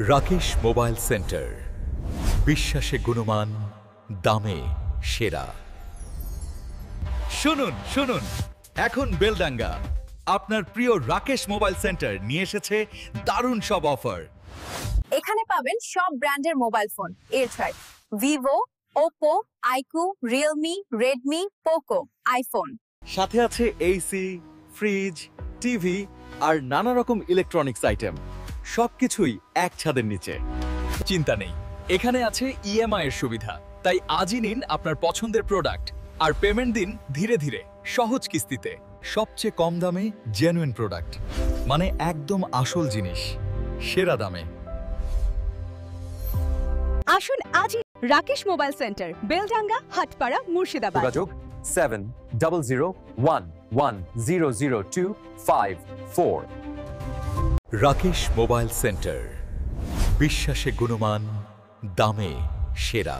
Rakesh mobile centre, বিশ্বাসে গুণমান, দামে সেরা। শুনুন শুনুন, এখন বেলডাঙ্গা আপনার প্রিয় রাকেশ মোবাইল সেন্টার নিয়ে এসেছে দারুণ সব অফার। এখানে পাবেন সব ব্র্যান্ডের মোবাইল ফোন, এয়ারট্রাই, Vivo, Oppo, iQOO, Realme, Redmi, Poco, iPhone. সাথে আছে এসি, ফ্রিজ, টিভি আর নানা রকম ইলেকট্রনিক্স আইটেম, সবকিছুই এক ছাদের নিচে। চিন্তা নেই, এখানে আছে ইএমআই এর সুবিধা। তাই আজই নিন আপনার পছন্দের প্রোডাক্ট আর পেমেন্ট দিন ধীরে ধীরে সহজ কিস্তিতে। সবচেয়ে কম দামে জেনুইন প্রোডাক্ট, মানে একদম আসল জিনিস, সেরা দামে। আসুন আজই রাকেশ মোবাইল সেন্টার, বেলডাঙ্গা, হাটপাড়া, মুর্শিদাবাদ। যোগাযোগ 7001100254। রাকেশ মোবাইল সেন্টার, বিশ্বাসে গুণমান, দামে সেরা।